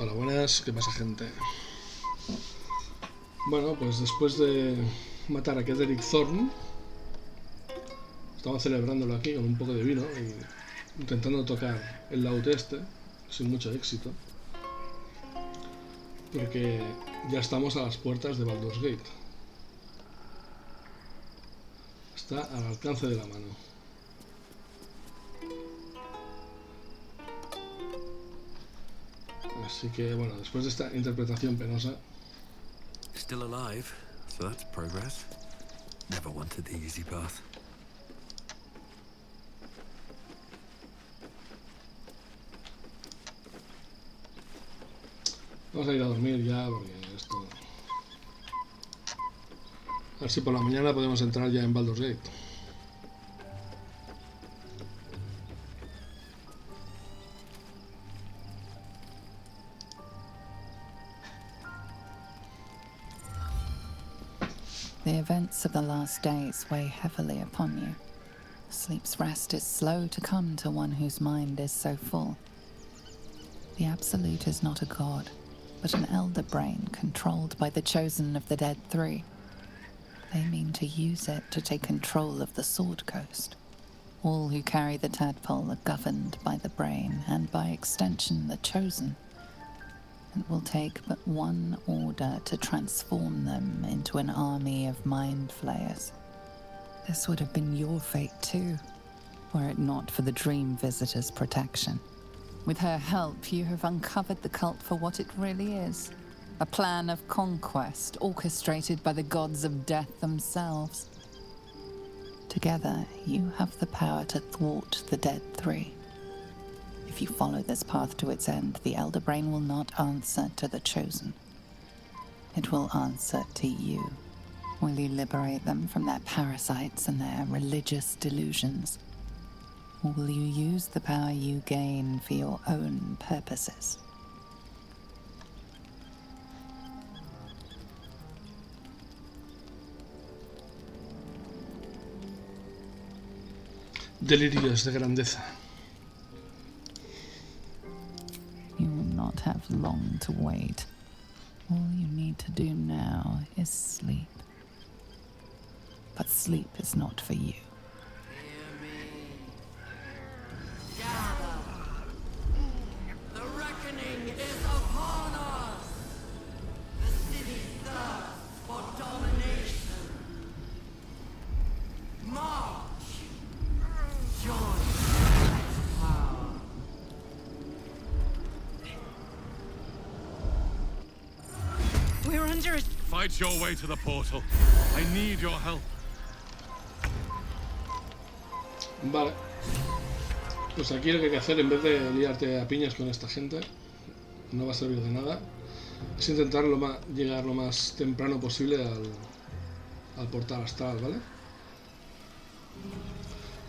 Hola, buenas, ¿qué pasa, gente? Bueno, pues después de matar a Ketheric Thorm, estamos celebrándolo aquí con un poco de vino y intentando tocar el laúd este, sin mucho éxito, porque ya estamos a las puertas de Baldur's Gate. Está al alcance de la mano. Así que bueno, después de esta interpretación penosa. Still alive, so that's progress. Never wanted the easy path. Vamos a ir a dormir ya, porque esto... A ver si por la mañana podemos entrar ya en Baldur's Gate. The events of the last days weigh heavily upon you. Sleep's rest is slow to come to one whose mind is so full. The Absolute is not a god, but an elder brain controlled by the chosen of the Dead Three. They mean to use it to take control of the Sword Coast. All who carry the tadpole are governed by the brain, and by extension the chosen. It will take but one order to transform them into an army of mind flayers. This would have been your fate too, were it not for the Dream Visitor's protection. With her help, you have uncovered the cult for what it really is. A plan of conquest orchestrated by the gods of death themselves. Together, you have the power to thwart the Dead Three. If you follow this path to its end, the Elder Brain will not answer to the Chosen. It will answer to you. Will you liberate them from their parasites and their religious delusions? Or will you use the power you gain for your own purposes? Delirios de grandeza. You will not have long to wait. All you need to do now is sleep. But sleep is not for you. Hear me. Gather. The reckoning is upon us. The city thirsts for domination. March. Join power. We're under it. Fight your way to the portal. I need your help. Vale. Pues aquí lo que hay que hacer, en vez de liarte a piñas con esta gente, no va a servir de nada, es intentar llegar lo más temprano posible al portal astral, ¿vale?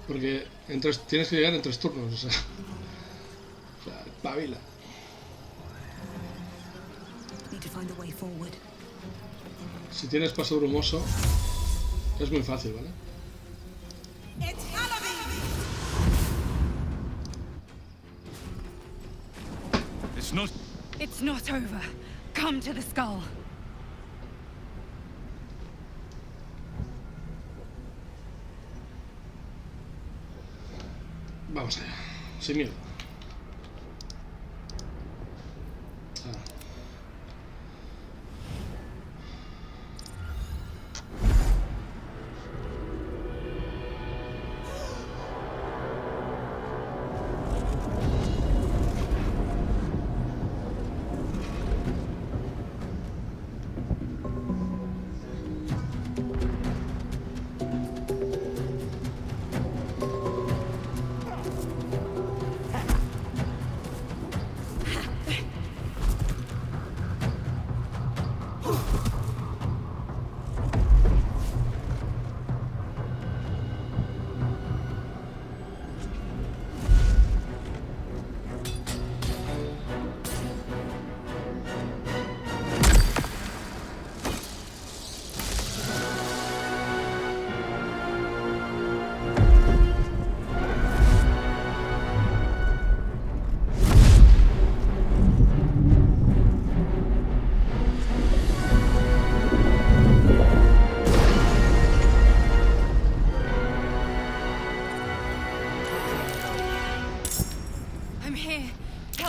Porque tienes que llegar en 3 turnos, o sea, pavila. Need to find a way forward. Si tienes paso brumoso, es muy fácil, ¿vale? It's not over. Come to the skull. Vamos allá, sin miedo.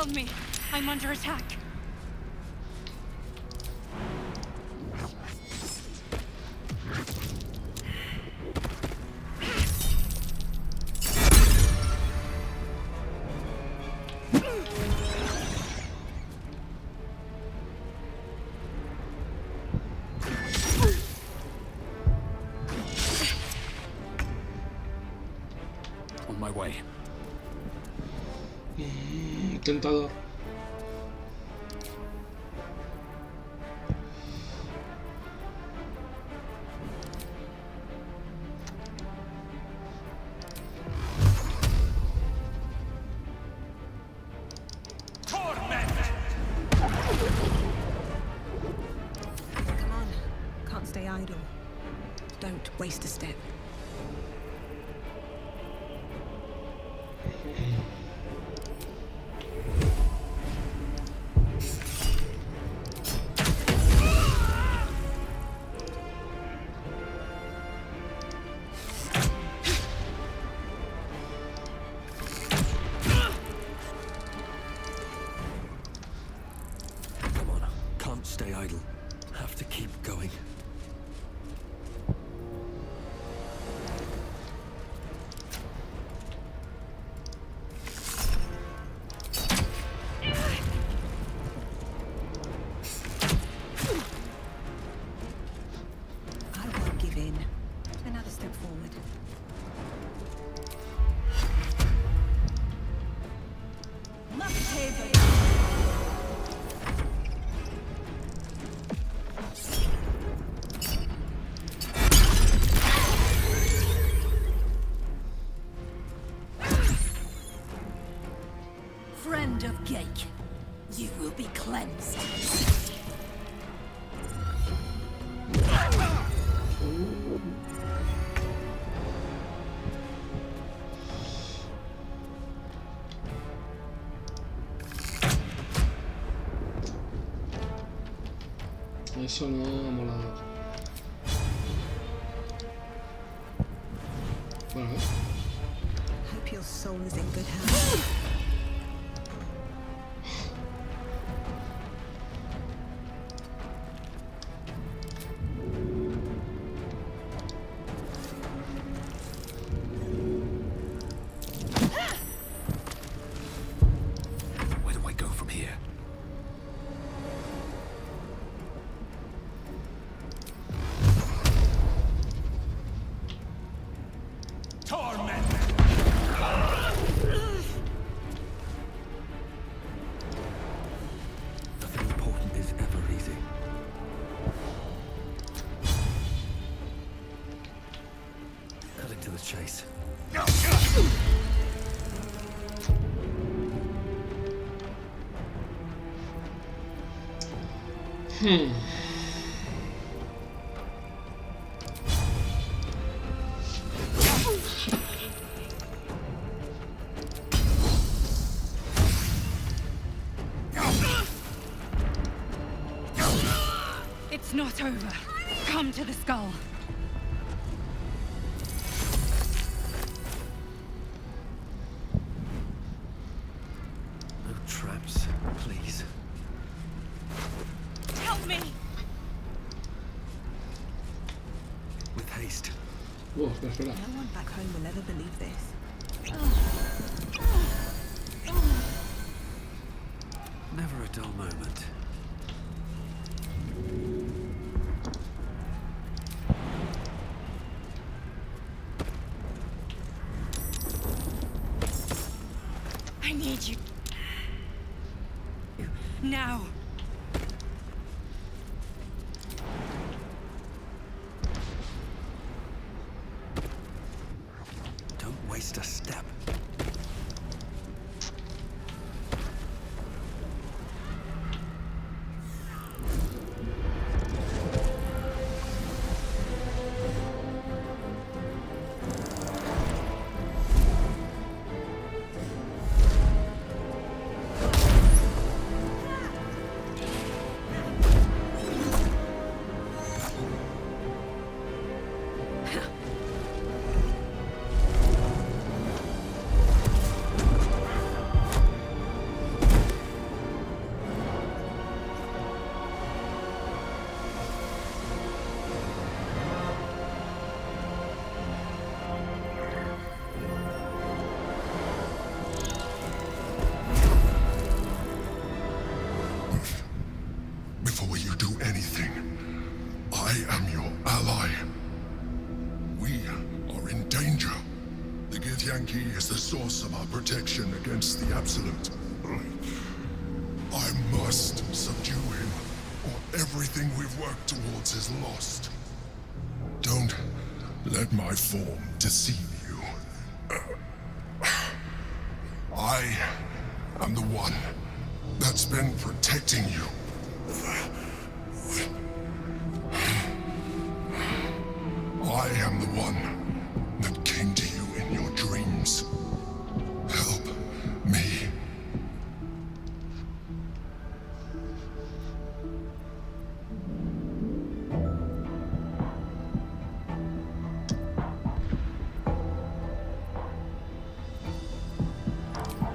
Help me! I'm under attack. On my way. Tentador. Come on. Can't stay idle. Don't waste a step. Come on. Can't stay idle. Have to keep going. I won't give in. Another step forward. Friend of Gake, you will be cleansed. Eso no ha molado. Bueno, a ver. Hope your soul is in good hands. Where do I go from here? Nothing important is ever easy. Cutting to the chase. It's not over. Come to the skull. No traps, please. Help me! With haste. Oh, espera. No one back home will ever believe this. Never a dull moment. I need you. Now. Don't waste a step. I am your ally. We are in danger. The Githyanki is the source of our protection against the Absolute. I must subdue him, or everything we've worked towards is lost. Don't let my form deceive you. I am the one that's been protecting you. I am the one that came to you in your dreams. Help me.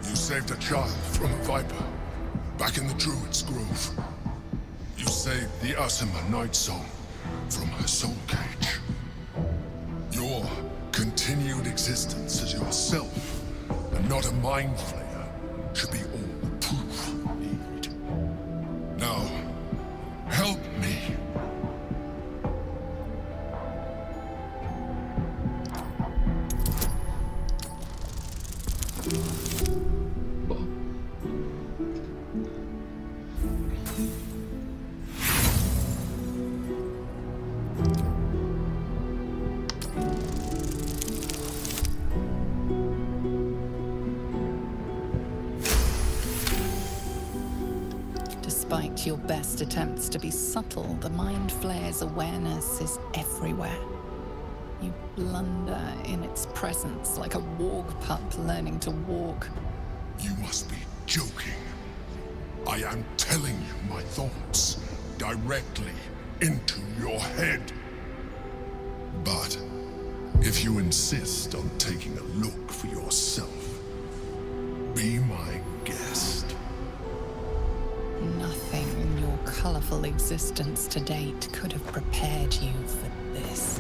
You saved a child from a viper back in the Druid's Grove. You saved the Asima Night Soul from her soul cage. Your continued existence as yourself, and not a mind flayer, should be all the proof you need. Now, help me. Despite your best attempts to be subtle, the Mind Flayer's awareness is everywhere. You blunder in its presence like a warg pup learning to walk. You must be joking. I am telling you my thoughts directly into your head. But if you insist on taking a look for yourself, be my guest. Nothing in your colorful existence to date could have prepared you for this.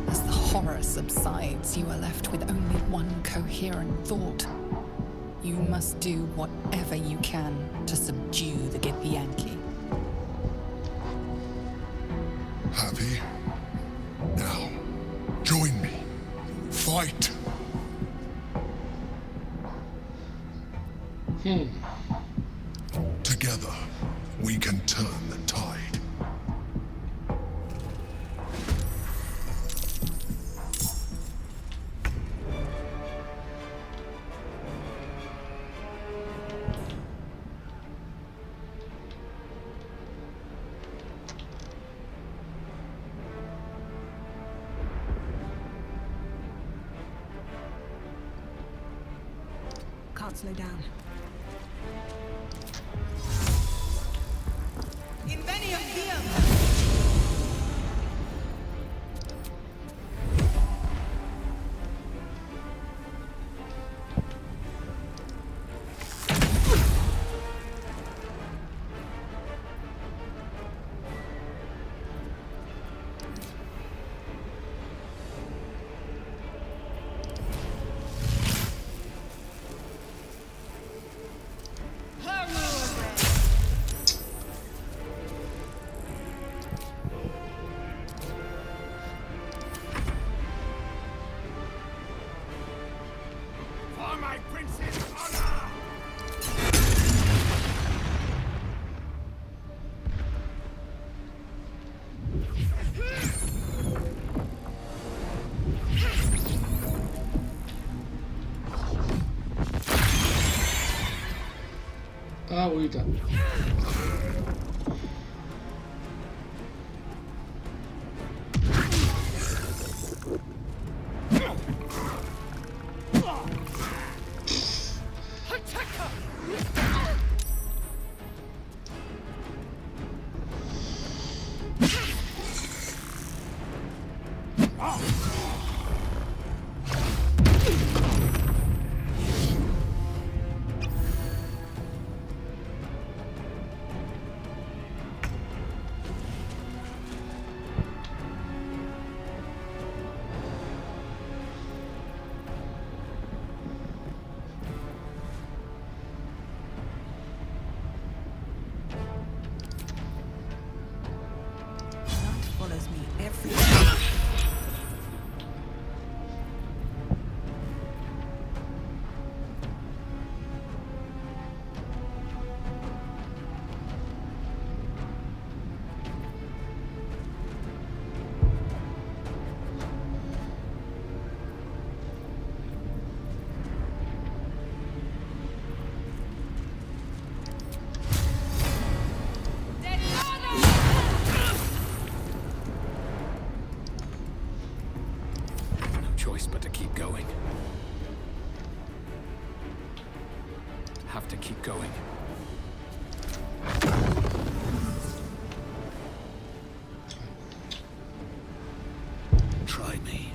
As the horror subsides, you are left with only one coherent thought. You must do whatever you can to subdue the Githyanki. Happy? Now, join me. Fight! Together, we can turn the tide. Can't slow down. Agüita. choice but to keep going. Have to keep going. Try me.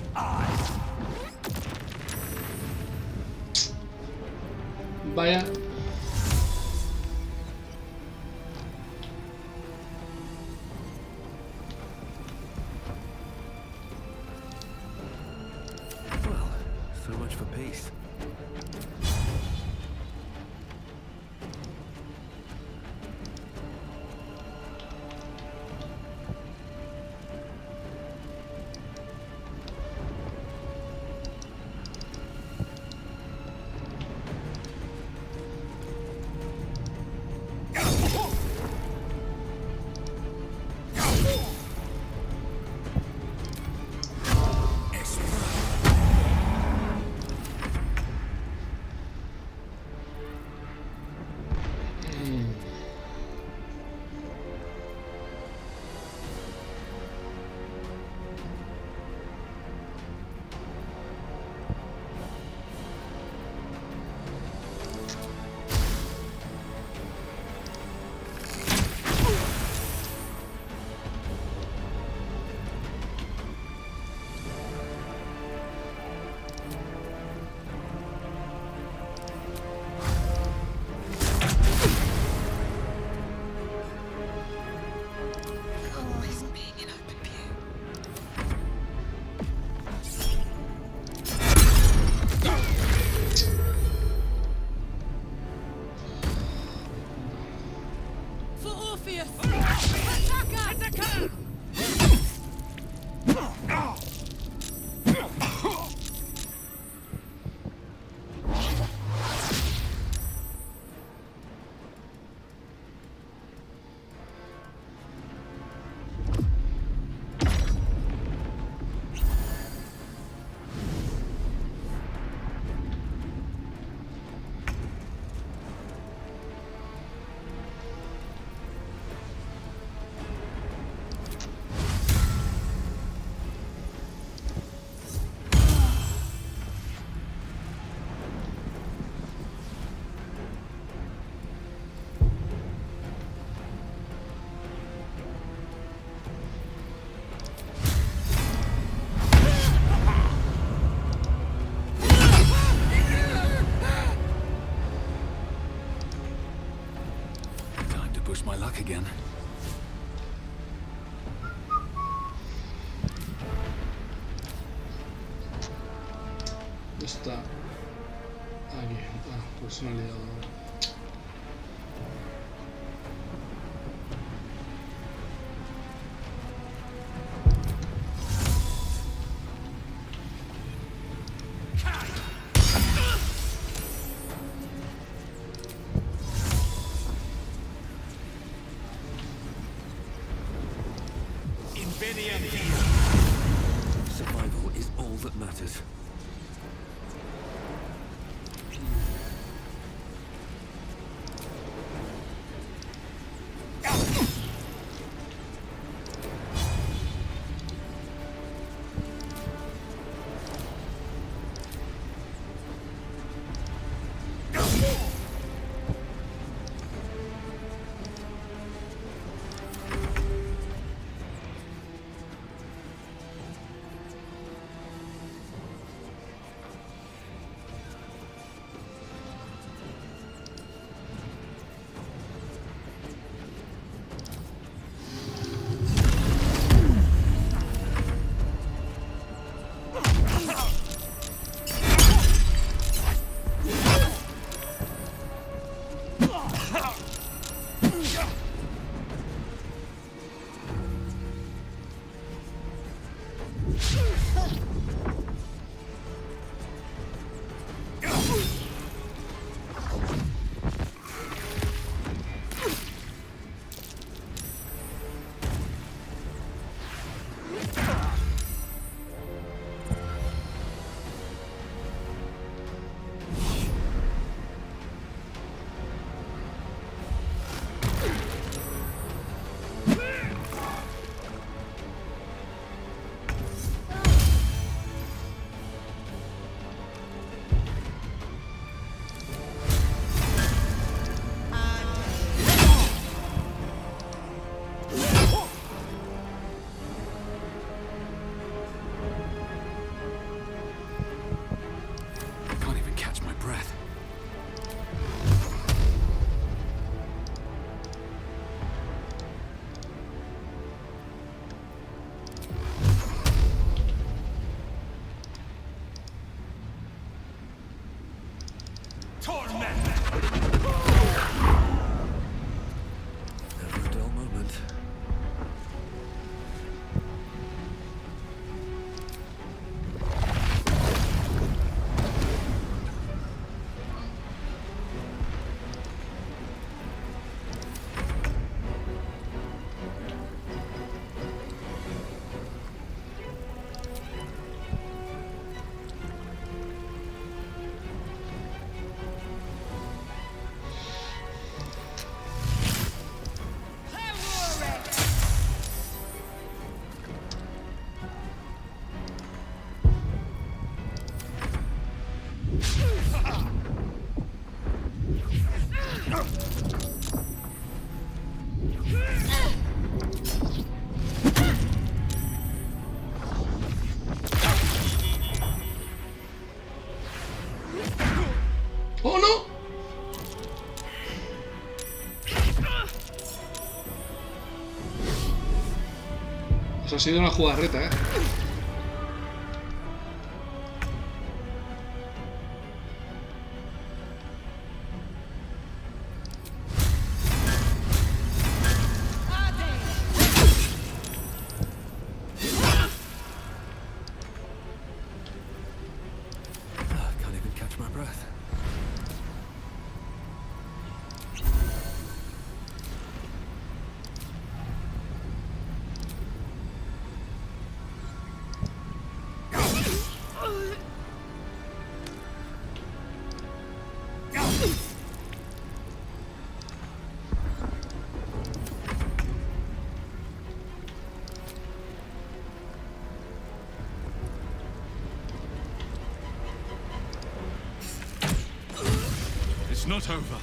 Vaya. Well, so much for peace. For Orpheus! Push my luck again. Está aquí. Ah, pues no he liado. Survival is all that matters. torment. Never a dull moment. ¡Oh, no! Pues ha sido una jugarreta, ¿eh? Can't even catch my breath. It's not over.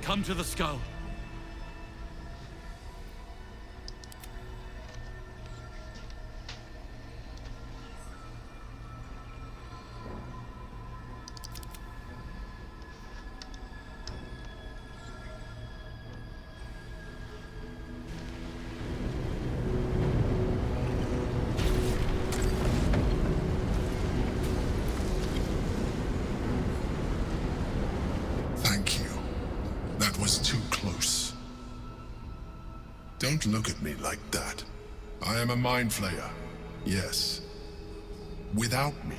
Come to the skull. Thank you. That was too close. Don't look at me like that. I am a mind flayer. Yes. Without me,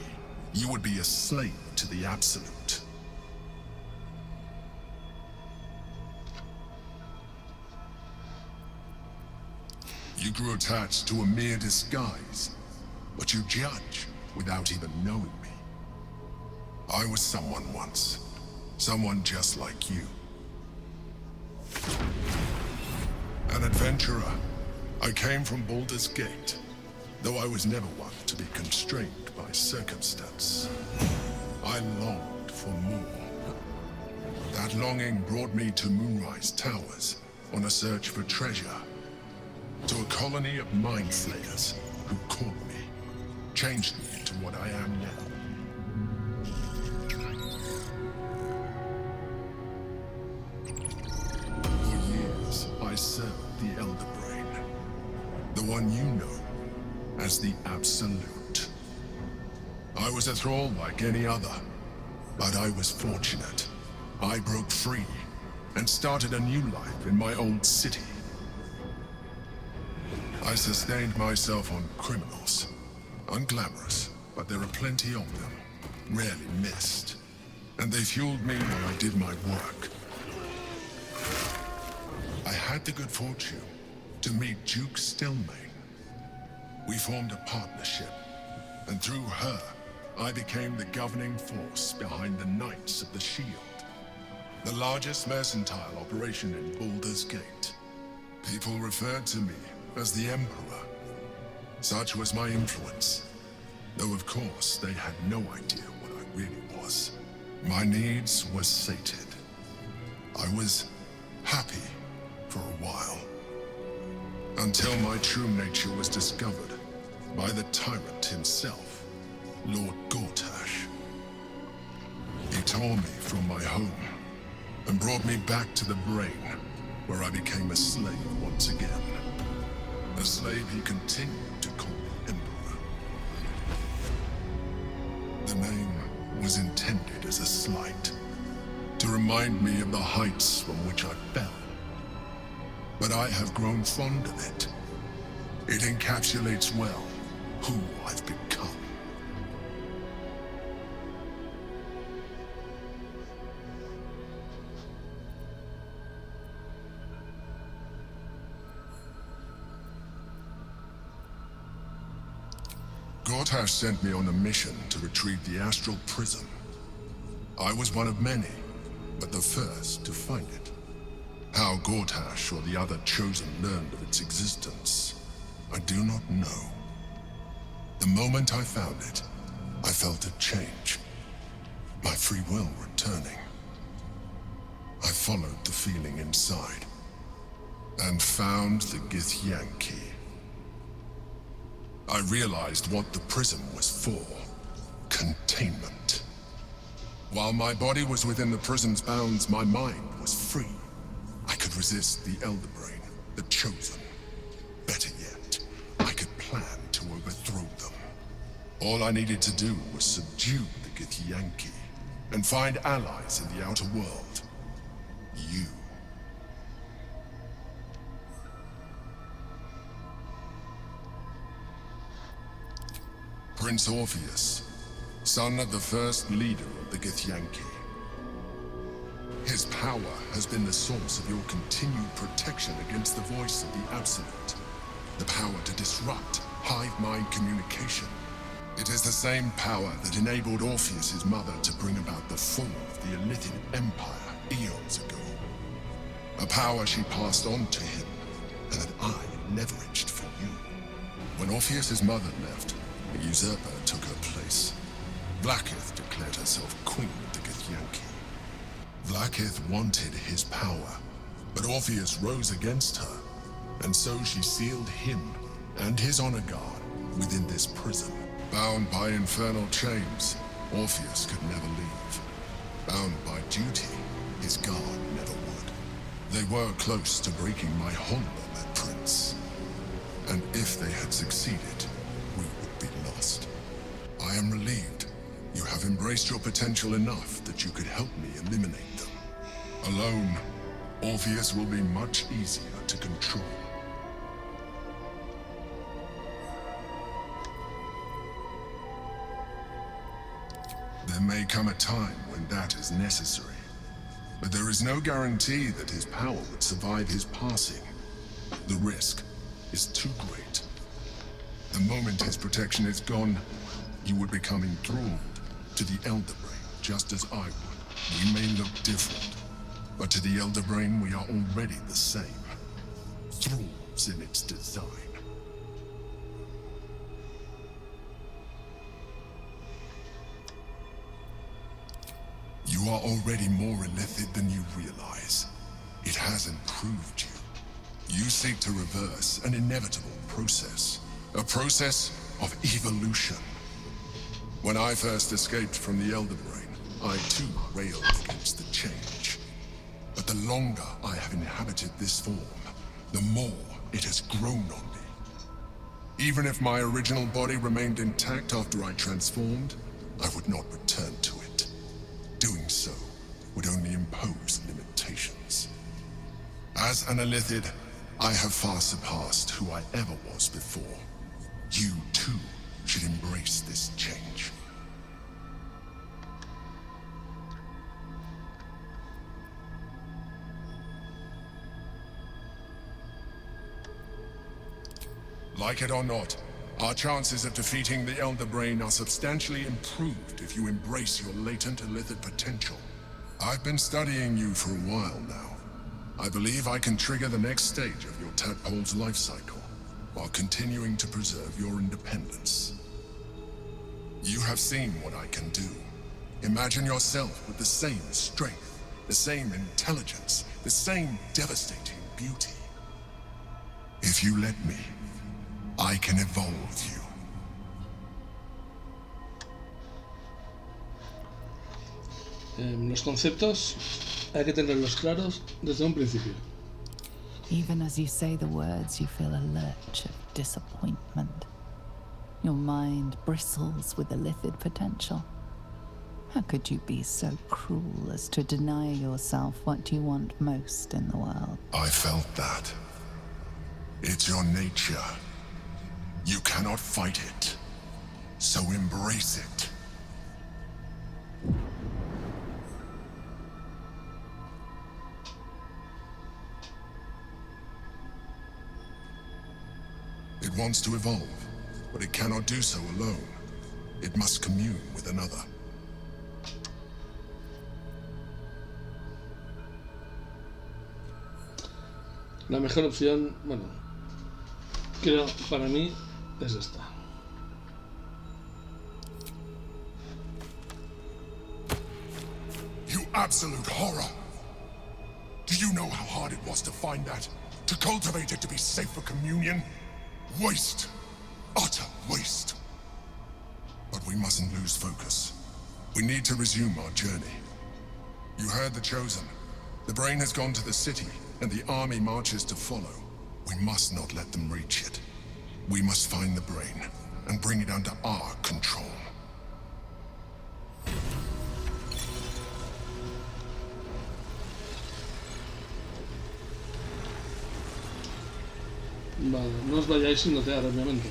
you would be a slave to the Absolute. You grew attached to a mere disguise, but you judge without even knowing me. I was someone once. Someone just like you. An adventurer. I came from Baldur's Gate, though I was never one to be constrained by circumstance. I longed for more. That longing brought me to Moonrise Towers on a search for treasure. To a colony of mind flayers who caught me, changed me into what I am now. For years, I served the Elder Brain, the one you know as the Absolute. I was a thrall like any other, but I was fortunate. I broke free and started a new life in my old city. I sustained myself on criminals. Unglamorous, but there are plenty of them, rarely missed. And they fueled me while I did my work. I had the good fortune to meet Duke Stillmain. We formed a partnership, and through her, I became the governing force behind the Knights of the Shield, the largest mercantile operation in Baldur's Gate. People referred to me as the Emperor. Such was my influence, though of course they had no idea what I really was. My needs were sated. I was happy for a while, until my true nature was discovered by the tyrant himself, Lord Gortash. He tore me from my home and brought me back to the Brain, where I became a slave once again. A slave he continued to call the Emperor. The name was intended as a slight. to remind me of the heights from which I fell. But I have grown fond of it. It encapsulates well who I've become. Gortash sent me on a mission to retrieve the astral prism. I was one of many, but the first to find it. How Gortash or the other chosen learned of its existence, I do not know. The moment I found it, I felt a change. My free will returning. I followed the feeling inside, and found the Githyanki. I realized what the prism was for. Containment. While my body was within the prism's bounds, my mind was free. I could resist the Elder Brain, the Chosen. Better yet, I could plan to overthrow them. All I needed to do was subdue the Githyanki and find allies in the outer world. You. Prince Orpheus, son of the first leader of the Githyanki. His power has been the source of your continued protection against the voice of the Absolute. The power to disrupt hive mind communication. It is the same power that enabled Orpheus's mother to bring about the fall of the Elithian Empire eons ago. A power she passed on to him, and that I leveraged for you. When Orpheus's mother left, a usurper took her place. Vlaakith declared herself queen of the Githyanki. Vlaakith wanted his power, but Orpheus rose against her, and so she sealed him and his honor guard within this prison. Bound by infernal chains, Orpheus could never leave. Bound by duty, his guard never would. They were close to breaking my hold on that prince. And if they had succeeded, we would be lost. I am relieved. You have embraced your potential enough that you could help me eliminate them. Alone, Orpheus will be much easier to control. There may come a time when that is necessary, but there is no guarantee that his power would survive his passing. The risk is too great. The moment his protection is gone, you would become enthralled to the Elder Brain, just as I would. We may look different, but to the Elder Brain we are already the same. Thralls in its design. You are already more illithid than you realize. It has improved you. You seek to reverse an inevitable process. A process of evolution. When I first escaped from the Elder Brain, I too railed against the change. But the longer I have inhabited this form, the more it has grown on me. Even if my original body remained intact after I transformed, I would not return to it. Doing so would only impose limitations. As an illithid, I have far surpassed who I ever was before. You too should embrace this change. Like it or not, our chances of defeating the Elder Brain are substantially improved if you embrace your latent illithid potential. I've been studying you for a while now. I believe I can trigger the next stage of your tadpole's life cycle, while continuing to preserve your independence. You have seen what I can do. Imagine yourself with the same strength, the same intelligence, the same devastating beauty. If you let me, I can evolve you. Los conceptos hay que tenerlos claros desde un principio. Even as you say the words, you feel a lurch of disappointment. Your mind bristles with illithid potential. How could you be so cruel as to deny yourself what you want most in the world? I felt that. It's your nature. You cannot fight it. So embrace it. It wants to evolve, but it cannot do so alone. It must commune with another. La mejor opción, bueno, creo para mí es esta. You absolute horror! Do you know how hard it was to find that? To cultivate it to be safe for communion? Waste! Utter waste! But we mustn't lose focus. We need to resume our journey. You heard the Chosen. The brain has gone to the city, and the army marches to follow. We must not let them reach it. We must find the brain, and bring it under our control. Vale, no os vayáis sin notear, obviamente.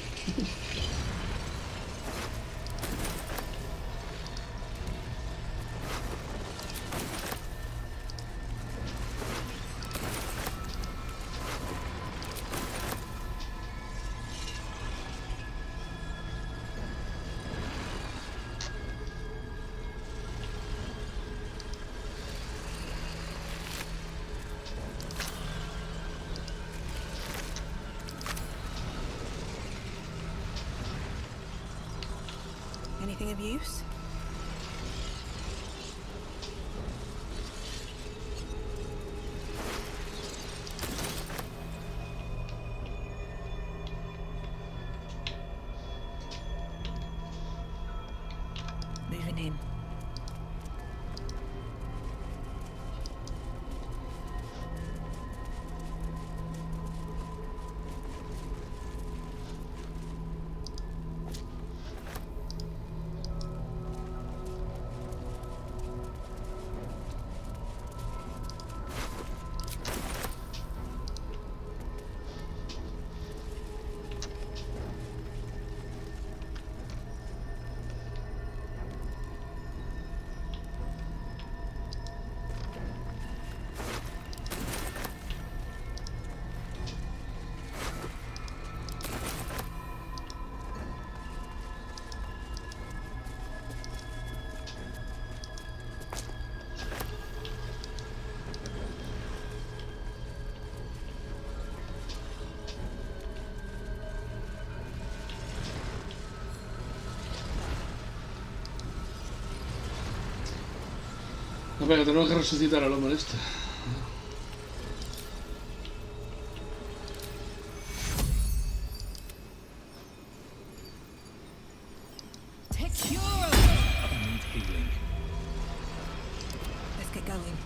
Anything of use? Moving in. No, venga, tenemos que resucitar al hombre este. Let's get going.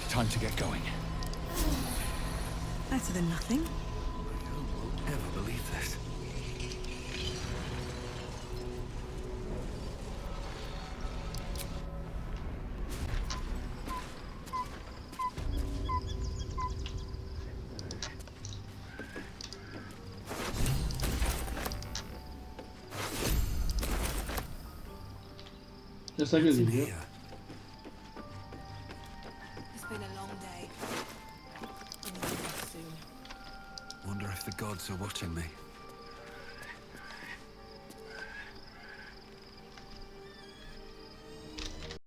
Time to get going. Better than nothing. I won't ever believe this. Ya está aquí el vídeo. Here. It's been a long day. I'm gonna rest soon. Wonder if the gods are watching me.